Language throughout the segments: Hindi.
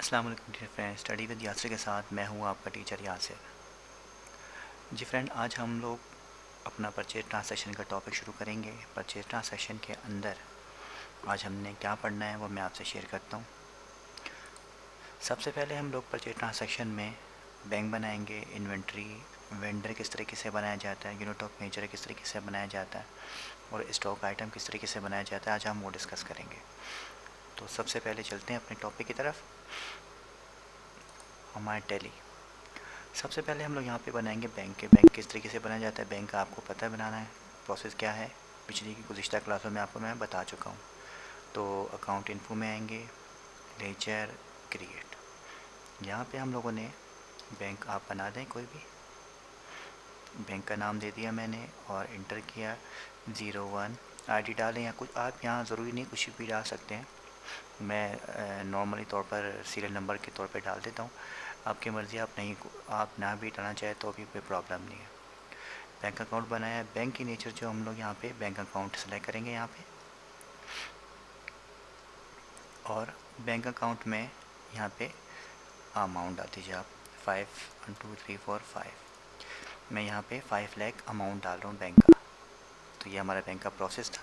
अस्सलाम वालेकुम dear friend, study with Yasir के साथ मैं हूँ आपका टीचर यासर। जी फ्रेंड, आज हम लोग अपना परचेज ट्रांसैक्शन का टॉपिक शुरू करेंगे। परचेज ट्रांसैक्शन के अंदर आज हमने क्या पढ़ना है वो मैं आपसे शेयर करता हूँ। सबसे पहले हम लोग परचेज ट्रांसैक्शन में बैंक बनाएंगे, इन्वेंट्री, वेंडर किस तरीके से बनाया जाता है, यूनिट ऑफ मेजर किस तरीके से बनाया जाता है और स्टॉक आइटम किस तरीके से बनाया जाता है, आज हम वो डिस्कस करेंगे। तो सबसे पहले चलते हैं अपने टॉपिक की तरफ, हमारे टैली। सबसे पहले हम लोग यहाँ पे बनाएंगे बैंक किस तरीके से बनाया जाता है। बैंक का आपको पता है बनाना है, प्रोसेस क्या है, पिछली की गुज़िश्ता क्लासों में आपको मैं बता चुका हूँ। तो अकाउंट इन्फो में आएंगे, लेजर, क्रिएट। यहाँ पे हम लोगों ने बैंक आप बना दें, कोई भी बैंक का नाम दे दिया मैंने और इंटर किया 01। आईडी डालें या कुछ आप यहाँ ज़रूरी नहीं कुछ भी डाल सकते हैं, मैं नॉर्मली तौर पर सीरियल नंबर के तौर पे डाल देता हूँ। आपकी मर्ज़ी, आप ना भी डालना चाहे तो भी कोई प्रॉब्लम नहीं है। बैंक अकाउंट बनाया है, बैंक की नेचर जो हम लोग यहाँ पे बैंक अकाउंट सेलेक्ट करेंगे यहाँ पे, और बैंक अकाउंट में यहाँ पे अमाउंट डाल दीजिए आप 5 1 2 3 4 5। मैं यहाँ पे 5 लाख अमाउंट डाल रहा हूँ बैंक का। तो ये हमारा बैंक का प्रोसेस था।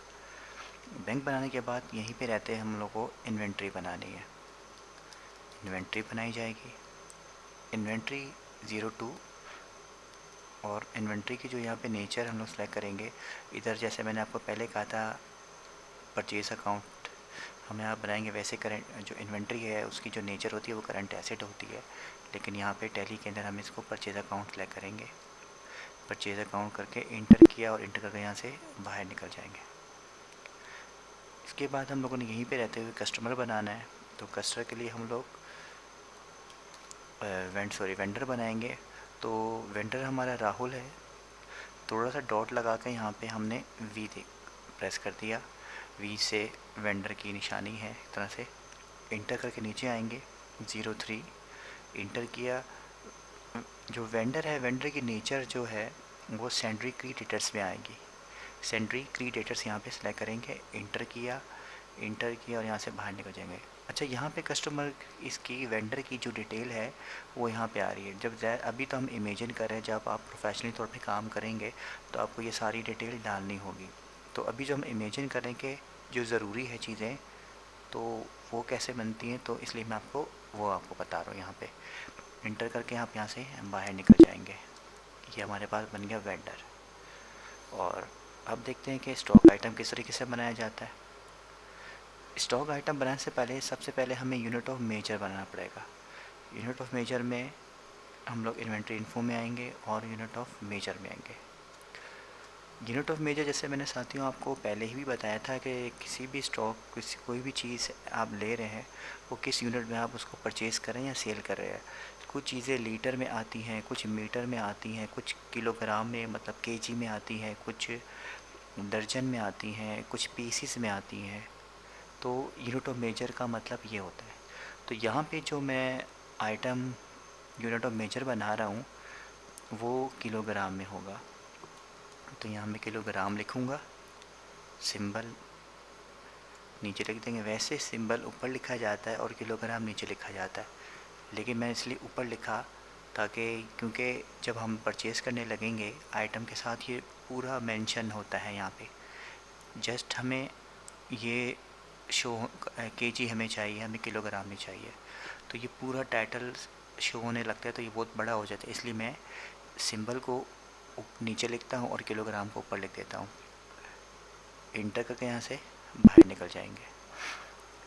बैंक बनाने के बाद यहीं पे रहते हैं हम लोग को इन्वेंट्री बनानी है। इन्वेंट्री बनाई जाएगी, इन्वेंट्री 02। और इन्वेंट्री की जो यहाँ पे नेचर हम लोग सेलेक्ट करेंगे, इधर जैसे मैंने आपको पहले कहा था परचेज़ अकाउंट हम यहाँ बनाएंगे, वैसे करंट जो इन्वेंट्री है उसकी जो नेचर होती है वो करंट एसेट होती है। लेकिन यहाँ पे टैली के अंदर हम इसको परचेज़ अकाउंट सेलेक्ट करेंगे। परचेज़ अकाउंट करके इंटर किया और इंटर करके यहाँ से बाहर निकल जाएंगे। इसके बाद हम लोगों ने यहीं पे रहते हुए कस्टमर बनाना है। तो कस्टमर के लिए हम लोग वेंडर बनाएंगे। तो वेंडर हमारा राहुल है। थोड़ा सा डॉट लगा कर यहाँ पे हमने वी प्रेस कर दिया, वी से वेंडर की निशानी है इस तरह से। इंटर करके नीचे आएंगे 03, इंटर किया। जो वेंडर है, वेंडर की नेचर जो है वो सेंड्री क्रीडेटर्स में आएगी। सेंड्री क्रीडेटर्स यहाँ पे सिलेक्ट करेंगे, इंटर किया, इंटर किया और यहाँ से बाहर निकल जाएंगे। अच्छा, यहाँ पे कस्टमर इसकी वेंडर की जो डिटेल है वो यहाँ पे आ रही है। जब अभी तो हम इमेजिन कर रहे हैं, जब आप प्रोफेशनली तौर पे काम करेंगे तो आपको ये सारी डिटेल डालनी होगी। तो अभी जो हम इमेजिन करेंगे जो ज़रूरी है चीज़ें, तो वो कैसे बनती हैं, तो इसलिए मैं आपको बता रहा हूँ। यहाँ पे इंटर करके आप यहाँ से बाहर निकल जाएंगे। ये हमारे पास बन गया वेंडर। और अब देखते हैं कि स्टॉक आइटम किस तरीके से बनाया जाता है। स्टॉक आइटम बनाने से पहले सबसे पहले हमें यूनिट ऑफ मेजर बनाना पड़ेगा। यूनिट ऑफ मेजर में हम लोग इन्वेंट्री इन्फो में आएंगे और यूनिट ऑफ मेजर में आएंगे। यूनिट ऑफ मेजर जैसे मैंने साथियों आपको पहले ही भी बताया था कि किसी भी स्टॉक, कोई भी चीज़ आप ले रहे हैं वो किस यूनिट में आप उसको परचेज़ करें या सेल कर रहे हैं। कुछ चीज़ें लीटर में आती हैं, कुछ मीटर में आती हैं, कुछ किलोग्राम में मतलब केजी में आती हैं, कुछ दर्जन में आती हैं, कुछ पीसीस में आती हैं। तो यूनिट ऑफ मेजर का मतलब ये होता है। तो यहाँ पे जो मैं आइटम यूनिट ऑफ मेजर बना रहा हूँ वो किलोग्राम में होगा। तो यहाँ मैं किलोग्राम लिखूँगा, सिंबल नीचे लिख देंगे। वैसे सिंबल ऊपर लिखा जाता है और किलोग्राम नीचे लिखा जाता है, लेकिन मैं इसलिए ऊपर लिखा ताकि क्योंकि जब हम परचेज़ करने लगेंगे आइटम के साथ ये पूरा मेंशन होता है। यहाँ पे जस्ट हमें ये शो केजी हमें चाहिए, हमें किलोग्राम नहीं चाहिए। तो ये पूरा टाइटल शो होने लगता है तो ये बहुत बड़ा हो जाता है, इसलिए मैं सिंबल को नीचे लिखता हूँ और किलोग्राम को ऊपर लिख देता हूँ। इंटर करके यहाँ से बाहर निकल जाएंगे।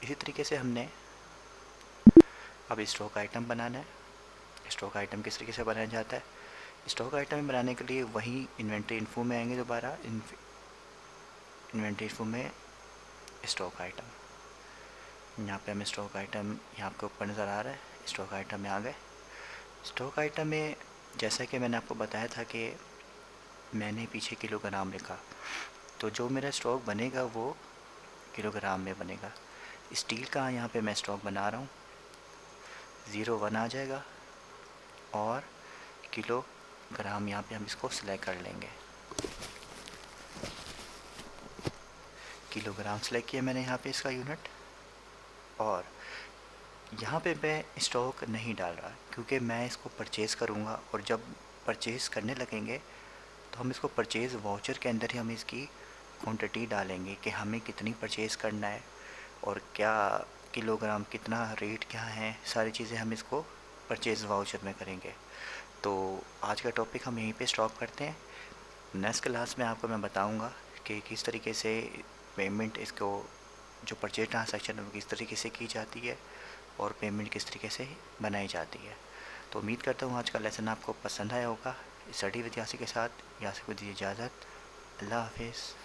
इसी तरीके से हमने अब स्टॉक आइटम बनाना है। स्टॉक आइटम किस तरीके से बनाया जाता है, स्टॉक आइटम बनाने के लिए वही इन्वेंट्री इन्फो में आएंगे। दोबारा इन्वेंट्री इन्फो में स्टॉक आइटम, यहाँ पे हमें स्टॉक आइटम यहाँ आपके ऊपर नज़र आ रहा है। स्टॉक आइटम में आ गए। स्टॉक आइटम में जैसा कि मैंने आपको बताया था कि मैंने पीछे किलोग्राम लिखा, तो जो मेरा स्टॉक बनेगा वो किलोग्राम में बनेगा। स्टील का यहाँ पे मैं स्टॉक बना रहा हूँ, 01 आ जाएगा और किलोग्राम यहाँ पे हम इसको सिलेक्ट कर लेंगे। किलोग्राम सेलेक्ट किया मैंने यहाँ पे इसका यूनिट, और यहाँ पे मैं स्टॉक नहीं डाल रहा, क्योंकि मैं इसको परचेज़ करूँगा और जब परचेज़ करने लगेंगे तो हम इसको परचेज़ वाउचर के अंदर ही हम इसकी क्वांटिटी डालेंगे कि हमें कितनी परचेज़ करना है और क्या किलोग्राम, कितना रेट क्या है, सारी चीज़ें हम इसको परचेज़ वाउचर में करेंगे। तो आज का टॉपिक हम यहीं पे स्टॉप करते हैं। नेक्स्ट क्लास में आपको मैं बताऊंगा कि किस तरीके से पेमेंट इसको, जो परचेज ट्रांसैक्शन है वो किस तरीके से की जाती है और पेमेंट किस तरीके से बनाई जाती है। तो उम्मीद करता हूँ आज का लेसन आपको पसंद आया होगा। स्टडी विद यासी के साथ यासी को दीजिए इजाज़त। अल्लाह हाफिज़।